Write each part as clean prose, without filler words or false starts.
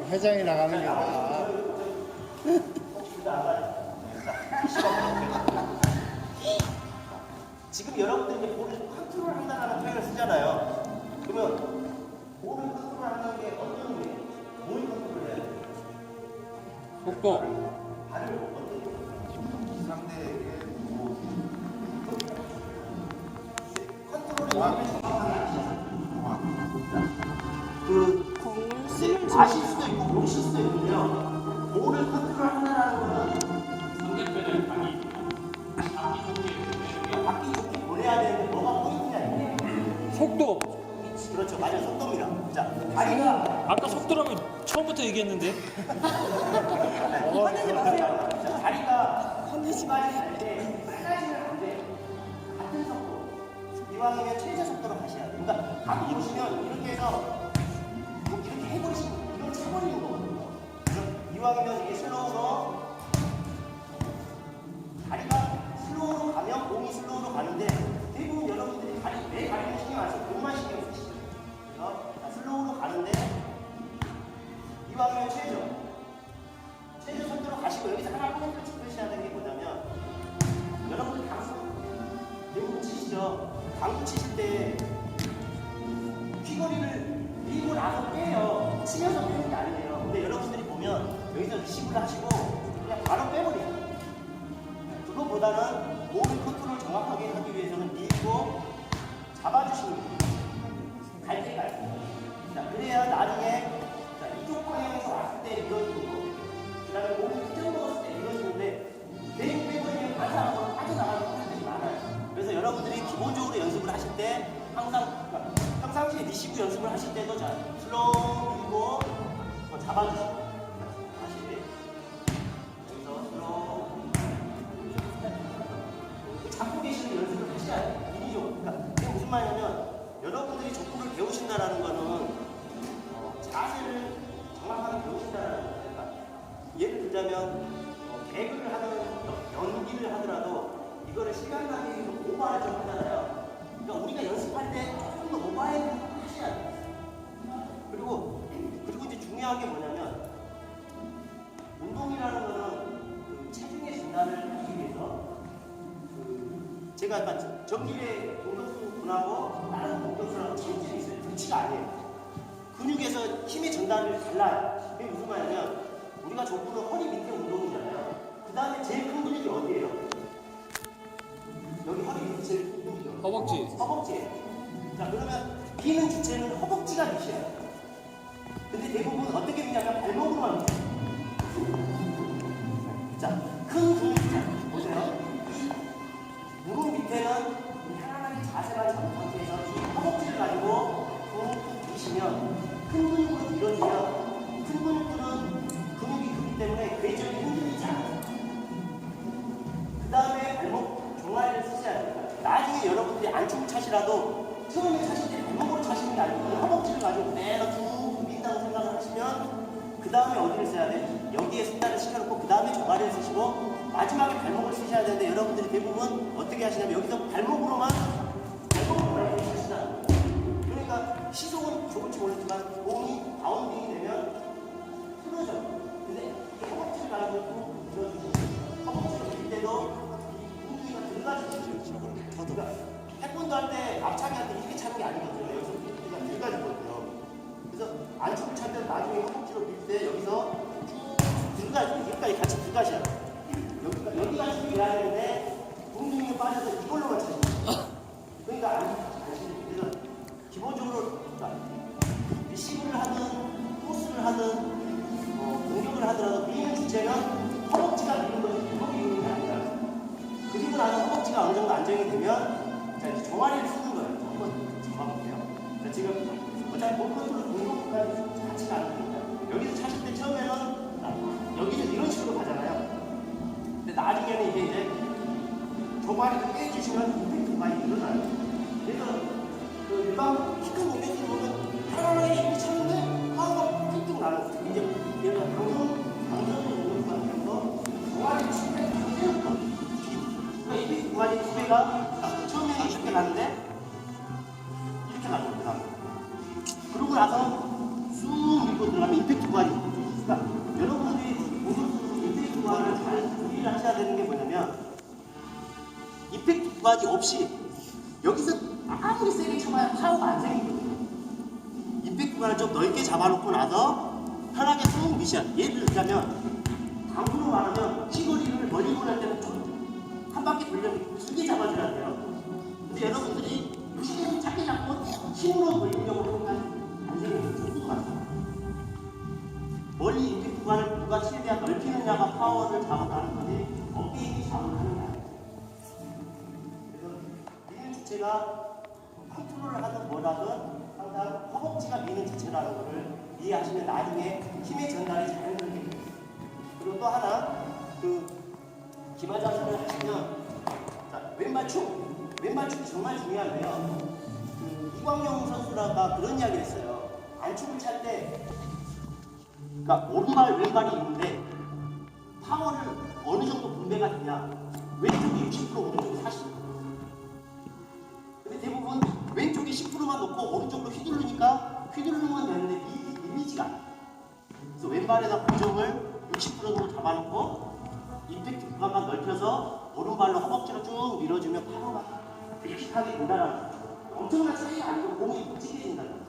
회장이 나가는 거야. 지금 여러분들이 이제 볼을 컨트롤한다는 표현을 쓰잖아요. 그러면 볼을 컨트롤하는 게 어떤 의미예요? 뭘 컨트롤해야 돼요? 속도. 발을 어떤 상대에게 컨트롤이 공을 아실 수도 있고 모르실 수도 있는데요. 볼을 컨트롤한다는 거는 상대편을 바퀴 좋게 보내야 되는데 뭐가 포인트냐 이게. 속도. 그렇죠. 맞아요. 속도입니다. 자, 다리가 아까 속도라고 처음부터 얘기했는데. 화내지 마세요. 자, 다리가 화내지 빨리 갈때 빨라지면 안 돼. 같은 속도. 이왕이면 최저 속도로 가셔야 돼요. 그러니까 가끔 보시면 이렇게 해서 이렇게 해버리시면 이걸 차버리는 거거든요. 그래서 이왕이면 이게 슬로우로 다리가 슬로우로 가면 공이 슬로우로 가는데 대부분 여러분들이 다리 왜 다리를 신경 안 쓰고 공만 신경 쓰시죠. 그래서 슬로우로 가는데 이왕이면 최저 속도로 가시고 여기서 하나 포인트를 짚으셔야 되는 게 뭐냐면 여러분들 강수 대부분 치시죠. 강구 치실 때 귀걸이를 밀고 나서 빼요. 치면서 빼는 게 아니에요. 근데 여러분들이 보면 여기서 리시브를 하시고 그냥 바로 빼버려요. 그거보다는 몸 컨트롤 정확하게 하기 위해서는 밀고 잡아주시는 거예요. 갈 때까지. 자, 그래야 나중에 자, 이쪽 방향에서 왔을 때 밀어주고 그 다음에 몸이 휘정 먹었을 때 밀어주는데 대입 빼버리면 반사하고 빠져나가는 분들이 많아요. 그래서 여러분들이 기본적으로 연습을 하실 때 항상 평상시에 리시브 연습을 하실 때도 자 슬로우 밀고 잡아주시고 다시 여기서 슬로우 잡고 계시는 연습을 하셔야 돼요. 인위적으로. 그러니까 이게 무슨 말이냐면 여러분들이 족구를 배우신다라는 거는 자세를 정확하게 배우신다라는 거예요. 그러니까 예를 들자면 개그를 하든 연기를 하더라도 이거를 시간하기 위해서 오버를 좀 하잖아요. 그러니까 우리가 연습할 때 조금 더 오버해 하셔야 돼요. 그리고 이제 중요한 게 뭐냐면 운동이라는 거는 그 체중의 진단을 하기 위해서 제가 약간 전기의 공격수 분하고 다른 공격수랑 차이점이 있어요. 등치가 아니에요. 근육에서 힘의 전달을 달라요. 그게 무슨 말이냐면 우리가 족구는 허리 밑에 운동이잖아요. 그 다음에 제일 큰 근육이 어디예요? 여기 허리 밑에 제일 큰 근육이요. 허벅지. 허벅지예요. 자, 그러면 비는 주체는 허벅지가 밑이에요. 근데 대부분 어떻게 되냐면 발목으로만 밑이에요. 자, 큰 근육 자 보세요. 무릎 밑에는 편안하게 자세가 잡은 상태에서 이 허벅지를 가지고 꾹꾹 미시면 큰 근육으로 밀어주면 큰 근육들은 근육이 크기 때문에 궤적이 흔들리지 않아요. 그 다음에 발목 종아리를 쓰셔야 됩니다. 나중에 여러분들이 안축 차시라도 처음에 차실 때 발목으로 차시는 게 아니고 허벅지를 가지고 그대로 쭉 민다고 생각을 하시면 그 다음에 어디를 써야 돼? 여기에 승단을 시켜놓고 그 다음에 종아리를 쓰시고 마지막에 발목을 쓰셔야 되는데 여러분들이 대부분 어떻게 하시냐면 여기서 발목으로만 이렇게 하시잖아요. 그러니까 시속은 좋을지 모르지만 몸이 바운딩이 되면 풀어져. 근데 이 허벅지를 가지고 또 밀어주고 허벅지를 밀 때도 이 웅둥이가 들어가지고 그러니까 태권도 할 때 앞차기 할 때 이렇게 차는 게 아니거든요. 여기서 그냥 들어가지거든요. 그래서 안쪽을 찰 때는 나중에 허벅지로 밀 때 여기서 쭉 여기까지 같이 들어가셔야 돼요. 여기가 힘이 돼야 되는데 웅둥이가 빠져서 이걸로만 차시는 거예요. 그러니까 안 치는 그래서 기본적으로 리시브를 하든 코스를 하든 공격을 하더라도 미는 주체는 허벅지가 미는 거지 발목이 미는 게 아니라 그리고 나서 허벅지가 어느 정도 안정이 되면 자 이제 종아리를 쓰는 거예요. 한번 잡아볼게요. 자, 지금 어차피 볼 컨트롤 공격까지 같이 가는 겁니다. 여기서 차실 때 처음에는 여기서 이런 식으로 가잖아요. 근데 나중에는 이제 종아리를 빼주시면 임팩트가 많이 늘어나요. 그래서 그 일반 키큰 공격수를 보면 편안하게 힘이 차는데 하우가 뚝뚝 나는 거죠. 이제 얘가 강성도 공격수 같아서 종아리를 침팩트 세우는 거죠. 그러니까 이 종아리 두 개가 처음에는 이렇게 가는데 이렇게 가는 겁니다. 그러고 나서 쑥 밀고 들어가면 임팩트 구간이 바디 없이 여기서 아무리 세게 쳐봐야 파워가 안 생기거든요. 임팩트 구간을 좀 넓게 잡아놓고 나서 편하게 쭉 미션. 예를 들자면 당구로 말하면 시거리를 멀리 보낼 때는 좀 한 바퀴 돌려면 길게 잡아줘야 돼요. 근데 여러분들이 힘을 짧게 잡고 힘으로 돌리려고 하면 안 생겨요. 조금 많아요. 멀리 임팩트 구간을 누가 최대한 넓히느냐가 파워를 작업하는 거지 어깨 힘이 작업하는 게 아니에요. 그래서 미는 주체가 컨트롤을 하든 뭐라든 항상 허벅지가 미는 주체라는 것을 이해하시면 나중에 힘의 전달이 자연스럽게 돼요. 그리고 또 하나 기마자세를 하시면 자, 왼발축이 정말 중요한데요. 이광용 선수가 그런 이야기를 했어요. 안축을 찰 때 그러니까 오른발 왼발이 있는데 파워를 어느 정도 분배가 되냐. 왼쪽이 60% 오른쪽이 40%. 근데 대부분 왼쪽이 10%만 놓고 오른쪽으로 휘두르면 되는데 밀리지가 않아요. 그래서 왼발에다 고정을 60% 정도 잡아놓고 임팩트 구간만 넓혀서 오른발로 허벅지로 쭉 밀어주면 파워가 비슷하게 된다는 거예요. 엄청난 차이가 아니고 몸이 묵직해진다는 거예요.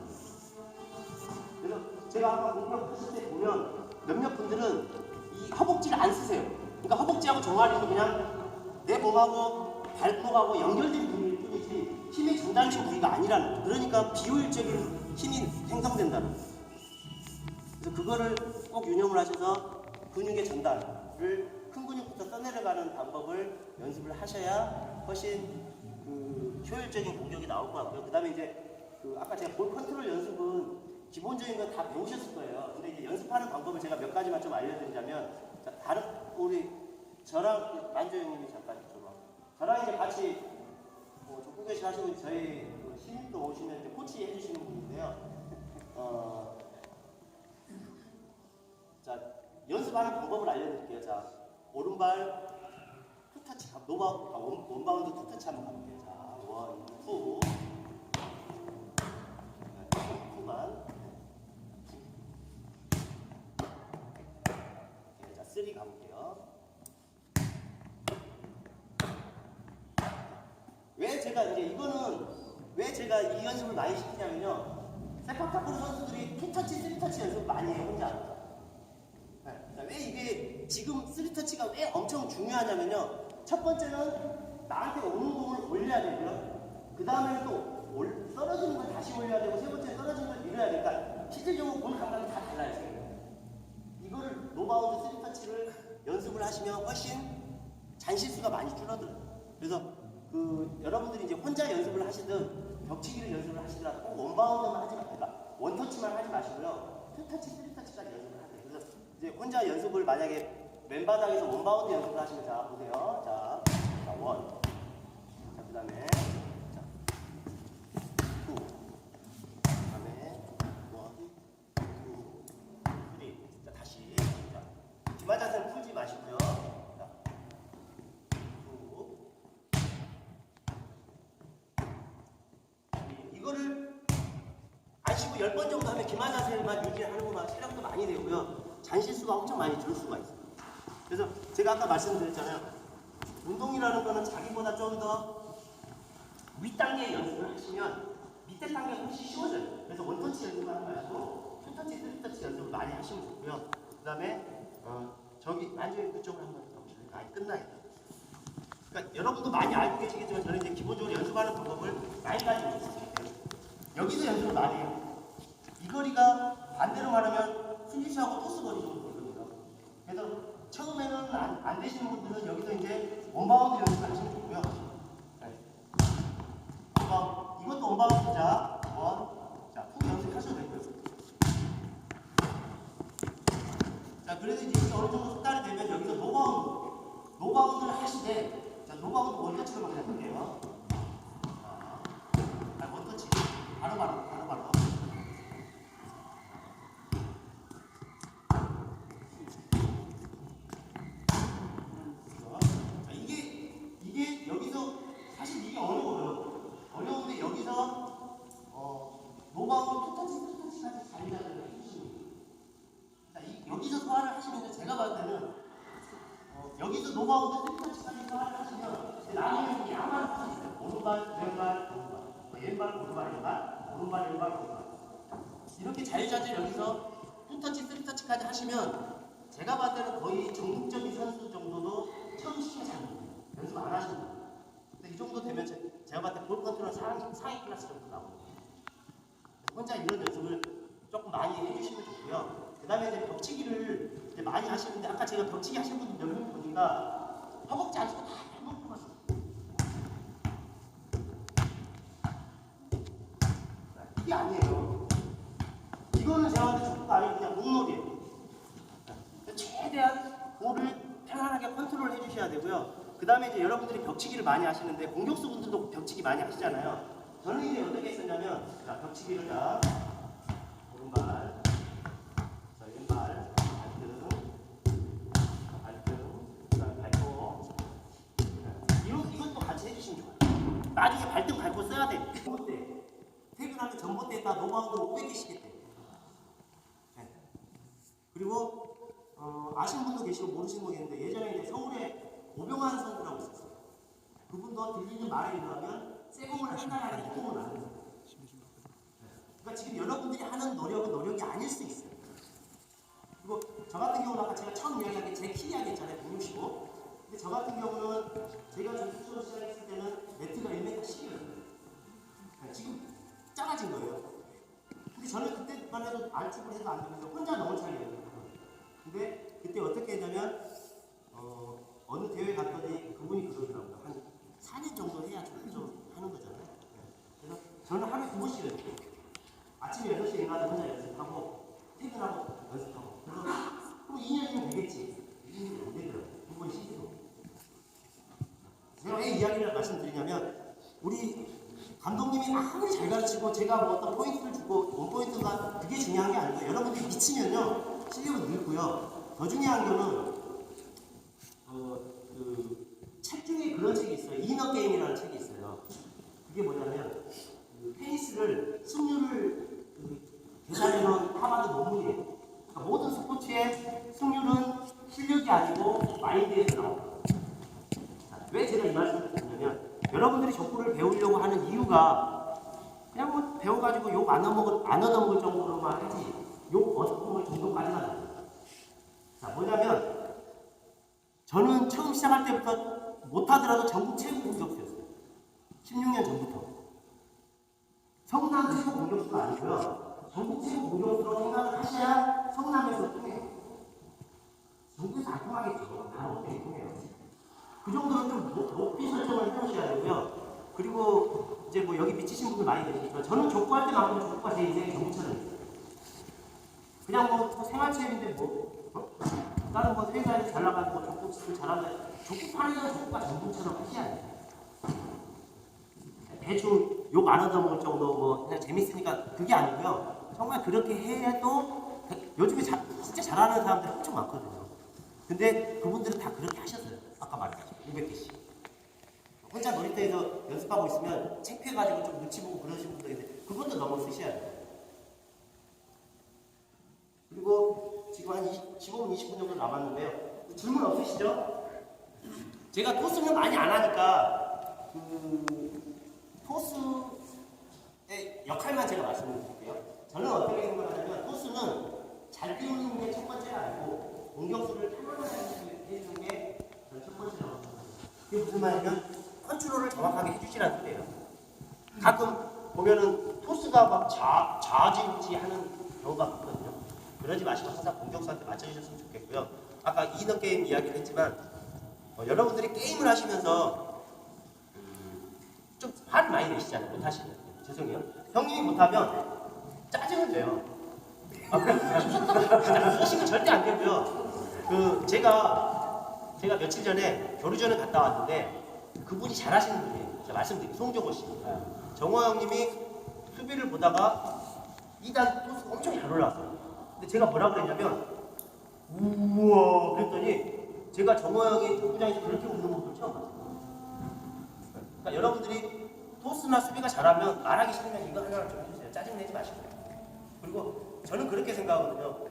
그래서 제가 아까 공격 하실 때 보면 몇몇 분들은 이 허벅지를 안 쓰세요. 그러니까 허벅지하고 종아리는 그냥 내 몸하고 발목하고 연결된 부위일 뿐이지 힘이 전달된 부위가 아니라는 거예요. 그러니까 비효율적인 힘이 생성된다는 거예요. 그래서 그거를 꼭 유념을 하셔서 근육의 전달을 큰 근육부터 써내려가는 방법을 연습을 하셔야 훨씬 효율적인 공격이 나올 것 같고요. 그 다음에 이제 아까 제가 볼 컨트롤 연습은 기본적인 건 다 배우셨을 거예요. 근데 이제 연습하는 방법을 제가 몇 가지만 좀 알려드리자면, 자, 다른 우리 저랑 만조 형님이 잠깐 좀 저랑 이제 같이 족구교실 하시고 저희 신입도 오시면 이제 코치 해주시는 분인데요. 자, 연습하는 방법을 알려드릴게요. 자, 오른발 투터치, 원바운드 투터치 한번 가볼게요. 자, 원, 투, 투만. 네, 자, 쓰리 가볼게요. 왜 제가 이 연습을 많이 시키냐면요. 세파타크루 선수들이 투터치, 쓰리터치 연습을 많이 해요, 혼자. 왜 이게 지금 3터치가 왜 엄청 중요하냐면요. 첫 번째는 나한테 오는 공을 올려야 되고요. 그 다음에 또 떨어지는 걸 다시 올려야 되고, 세 번째는 떨어지는 걸 밀어야 되니까 실질적으로 공 감각이 다 달라요. 이거를 노바운드 3터치를 연습을 하시면 훨씬 잔실수가 많이 줄어들어요. 그래서 여러분들이 이제 혼자 연습을 하시든 벽치기를 연습을 하시더라도 꼭 원바운드만 하지 마시고, 원터치만 하지 마시고요. 2터치, 3터치까지 연습을 하세요. 그래서 이제 혼자 연습을 만약에 맨바닥에서 원바운드 연습을 하시면 자 보세요. 자 원. 자 그다음에 자 투. 그다음에 원, 투, 쓰리. 자 다시. 자 기마 자세는 풀지 마시고요. 자 투. 이거를 안 쉬고 10번 정도 하면 기마 자세만 유지하는 것만 체력도 많이 되고요. 잔실수가 엄청 많이 줄 수가 있어요. 그래서 제가 아까 말씀드렸잖아요. 운동이라는 거는 자기보다 좀 더 윗단계의 연습을 하시면 밑에 단계가 훨씬 쉬워져요. 그래서 원터치 연습을 하지 마시고 투터치, 쓰리터치 연습을 많이 하시면 좋고요. 그 다음에 저기 완전히 그쪽으로 한번 가보시죠. 아니 끝나있다. 그러니까 여러분도 많이 알고 계시겠지만 저는 이제 기본적으로 연습하는 방법을 많이까지 있어요. 여기서 연습을 많이 해요. 이 거리가 반대로 말하면 스위치하고 토스 거리 정도 되거든요. 그래서 처음에는 안 되시는 분들은 여기서 이제 원바운드 연습을 하시면 좋고요. 네. 이것도 원바운드자, 자, 푹 연습하셔도 되고요. 자, 그래서 이제 어느 정도 숙달이 되면 여기서 노바운드를 하시되, 자, 노바운드 원터치로 한번 해볼게요. 원터치. 바로. 이게 여기서 사실 이게 어려워요. 어려운데 여기서 노바운드 투터치, 쓰리터치까지 잘 잡는 힘이. 여기서 소화를 하시면 제가 봤을 때는 여기서 노바운드 쓰리터치까지 소화를 하시면 나중에 야만 왼발, 오른발, 왼발, 오른발, 왼발, 오른발, 왼발, 오른발. 이렇게 자유자재로 여기서 2터치, 3터치까지 하시면 제가 봤을 때는 거의 전국적인 선수 정도도 처음 시작하는 거예요. 연습 안 하시는 거예요. 근데 이 정도 되면 제가 봤을 때 볼 컨트롤 상위 클래스 정도 나오거든요. 혼자 이런 연습을 조금 많이 해주시면 좋고요. 그 다음에 이제 벽치기를 이제 많이 하시는데 아까 제가 벽치기 하신 분들 몇 명 보니까 허벅지 안 쓰고 다 발목 풀었어요. 이게 아니에요. 이거는 제가 봤을 때 축구가 아니고 그냥 목놀이에요. 최대한 볼을 편안하게 컨트롤 해주셔야 되고요. 그 다음에 이제 여러분들이 벽치기를 많이 하시는데 공격수분들도 벽치기 많이 하시잖아요. 저는 이제 어떻게 했었냐면 자, 벽치기를 자 오른발, 자 왼발, 발등, 그다음 발목. 이것도 같이 해주시면 좋아요. 나중에 발등 밟고 써야 돼. 전봇대 퇴근하면 전봇대에다 노바운드로 500개씩 했대. 네. 그리고 아시는 분도 계시고 모르시는 분도 계는데 예전에 이제 서울에 오병환 선수라고 있었어요. 그분도 들리는 말에 의하면 쇠공을 한 달 안에 휘공을 안 해요. 그러니까 지금 여러분들이 하는 노력은 노력이 아닐 수 있어요. 그리고 저 같은 경우는 아까 제가 처음 이야기한 게 제 키 이야기했잖아요. 165. 근데 저 같은 경우는 제가 중수로 시작했을 때는 네트가 1m 10이었어요. 지금 작아진 거예요. 근데 저는 그때만 해도 알축을 해도 안 되면서 혼자 넘을 차이였어요. 근데 그때 어떻게 했냐면 어느 대회 갔더니 그분이 그러더라고요. 한 4년 정도 해야 좀 하는 거잖아요. 그래서 저는 하루에 2번씩 연습해요. 아침에 8시에 일어나서 혼자 연습하고 퇴근하고 연습하고 그래서 그럼 2년이면 되겠지. 2년이 안 되더라고요. 2번 쉬고. 제가 왜 이야기를 말씀드리냐면 우리 감독님이 아무리 잘 가르치고 제가 뭐 어떤 포인트를 주고 원포인트가 그게 중요한 게 아니고 여러분들이 미치면요 실력은 늘고요. 더 중요한 거는 책 중에 그런 책이 있어요. 이너 게임이라는 책이 있어요. 그게 뭐냐면 테니스를 승률을 계산해놓은 하버드 논문이에요. 그러니까 모든 스포츠의 승률은 실력이 아니고 마인드에서 나옵니다. 왜 제가 이 말씀을 드리냐면 여러분들이 족구를 배우려고 하는 이유가 그냥 뭐 배워가지고 욕 안 얻어먹을 정도로만 하지 욕 얻어먹을 정도까지는 아니에요. 자 뭐냐면 저는 처음 시작할 때부터 못하더라도 전국 최고 공격수였어요. 16년 전부터. 성남 최고 공격수가 아니고요. 전국 최고 공격수로 생각을 하셔야 성남에서 통해요. 전국에서 안 통하겠죠. 나는 어떻게 통해요. 그 정도는 좀 높이 설정을 해놓으셔야 되고요. 그리고 이제 뭐 여기 미치신 분들 많이 계시지만 저는 족구할 때만큼 족구가 제 인생의 전부처럼 있어요. 그냥 뭐 생활체육인데 다른 뭐 회사에서 잘 나가고 족구 잘한다. 족구판에서 족구가 전부처럼 하셔야 돼요. 대충 욕 안 얻어먹을 정도 뭐 그냥 재밌으니까 그게 아니고요. 정말 그렇게 해도 요즘에 진짜 잘하는 사람들이 엄청 많거든요. 근데 그분들은 다 그렇게 하셨어요. 아까 말했죠. 500개씩. 혼자 놀이터에서 연습하고 있으면 창피해가지고 좀 눈치 보고 그러시는 분들 있는데 그분도 너무 쓰셔야 돼요. 그리고 지금 한 15분, 20분 정도 남았는데요. 질문 없으시죠? 제가 토스는 많이 안 하니까 토스의 역할만 제가 말씀을 드릴게요. 저는 어떻게 생각하냐면 토스는 잘 띄우는 게 첫 번째가 아니고 공격수를 편안하게 해주는 게 저는 첫 번째라고 생각합니다. 그게 무슨 말이냐면 컨트롤을 정확하게 해주시라는 뜻이에요. 가끔 보면은 토스가 막 좌지우지 하는 경우가 있거든요. 그러지 마시고 항상 공격수한테 맞춰주셨으면 좋겠고요. 아까 이너 게임 이야기를 했지만 여러분들이 게임을 하시면서 좀 화를 많이 내시잖아요. 못하시면. 죄송해요. 형님이 못하면 짜증을 내요. 의식은 절대 안 되고요. 제가 며칠 전에 교류전을 갔다 왔는데 그분이 잘하시는 분이에요. 제가 말씀드릴게요. 송정호 씨. 정호 형님이 수비를 보다가 2단 토스 엄청 잘 올라왔어요. 근데 제가 뭐라고 그랬냐면 우와 그랬더니 제가 정호 형이 축구장에서 그렇게 웃는 모습을 처음 봤어요. 그러니까 여러분들이 토스나 수비가 잘하면 말하기 싫으면 이거 하나 좀 해주세요. 짜증내지 마시고. 그리고 저는 그렇게 생각하거든요.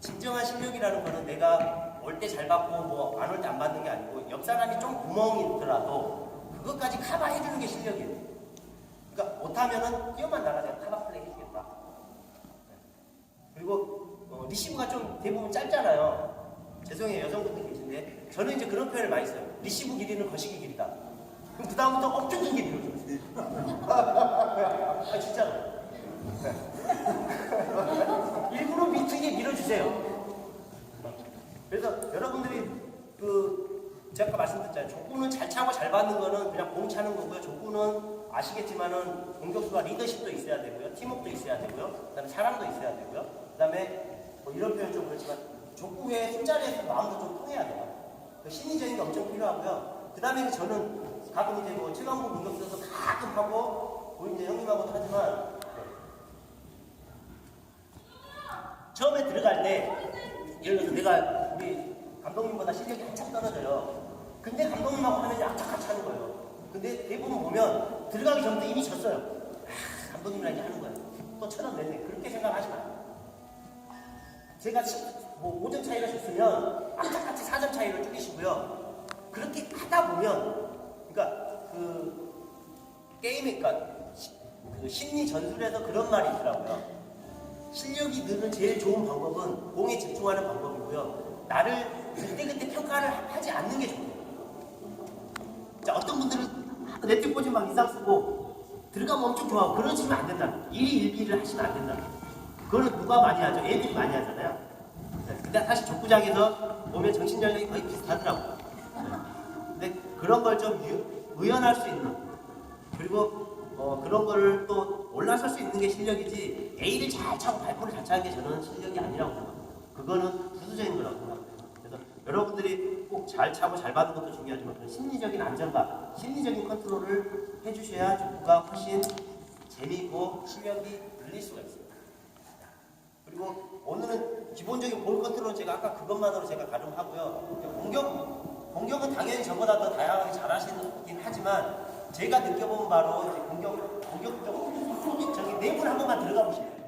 진정한 실력이라는 거는 내가 올 때 잘 받고 뭐 안 올 때 안 받는 게 아니고 옆 사람이 좀 구멍이 있더라도 그것까지 커버해주는 게 실력이에요. 그러니까 못하면은 뛰어만 나가자 커버 플레이 해주겠다. 그리고 리시브가 좀 대부분 짧잖아요. 죄송해요, 여성분들 계신데 저는 이제 그런 표현을 많이 써요. 리시브 길이는 거시기 길이다. 그럼 그 다음부터 엄청 길게 밀어줘요. 아 진짜로. 일부러 미트게 밀어주세요. 그래서 여러분들이 제가 아까 말씀드렸잖아요. 족구는 잘 차고 잘 받는 거는 그냥 공 차는 거고요. 족구는 아시겠지만은 공격수가 리더십도 있어야 되고요. 팀워크도 있어야 되고요. 그다음에 사랑도 있어야 되고요. 그다음에 뭐 이런 표현 좀 그렇지만 족구의 술자리에서 마음도 좀 통해야 돼요. 그 심리적인 게 엄청 필요하고요. 그다음에 저는 가끔 이제 뭐 최강부 공격수도 가끔 하고 우리 이제 형님하고도 하지만 처음에 들어갈 때 예를 들어서 내가 우리 감독님보다 실력이 한참 떨어져요. 근데 감독님하고 하면 이제 악착같이 하는 거예요. 근데 대부분 보면 들어가기 전부터 이미 졌어요. 감독님이랑 이제 하는 거예요. 또 천원 냈네. 그렇게 생각하지 마요. 제가 뭐 5점 차이가 졌으면 악착같이 4점 차이로 줄이시고요. 그렇게 하다 보면 그러니까 게임이 그러니까 그 심리 전술에서 그런 말이 있더라고요. 실력이 느는 제일 좋은 방법은 공에 집중하는 방법이고요. 나를 그때그때 평가를 하지 않는 게 좋아요. 자, 어떤 분들은 내 뜻보지 막 이상 쓰고 들어가면 엄청 좋아하고 그러시면 안 된다. 일희일비를 하시면 안 된다. 그거는 누가 많이 하죠? 애들이 많이 하잖아요. 근데 사실 족구장에서 보면 정신연령이 거의 비슷하더라고요. 근데 그런 걸 좀 의연할 수 있는 그리고 그런 거를 또 올라설 수 있는 게 실력이지 A를 잘 차고 발포를 잘 차는 게 저는 실력이 아니라고 생각합니다. 그거는 부수적인 거라고 생각합니다. 그래서 여러분들이 꼭 잘 차고 잘 받는 것도 중요하지만 그런 심리적인 안정감, 심리적인 컨트롤을 해주셔야 축구가 훨씬 재미있고 실력이 늘릴 수가 있어요. 그리고 오늘은 기본적인 볼 컨트롤은 제가 아까 그것만으로 제가 가름하고요. 공격은 당연히 저보다 더 다양하게 잘하시긴 하지만 제가 느껴본 바로 이제 공격적 저기 내분 한 번만 들어가 보시면.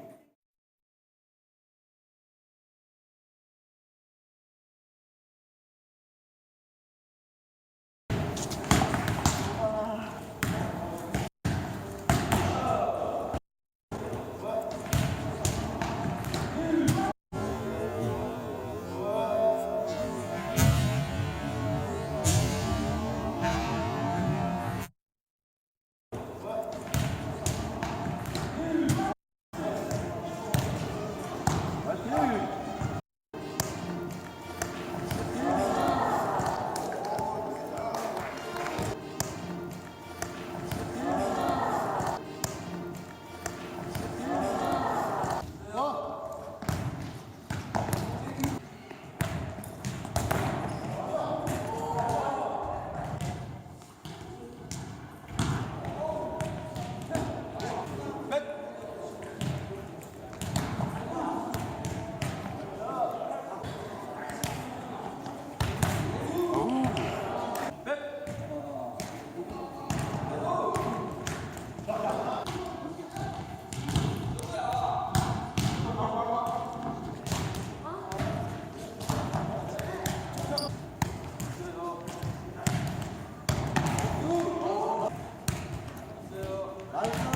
나이스.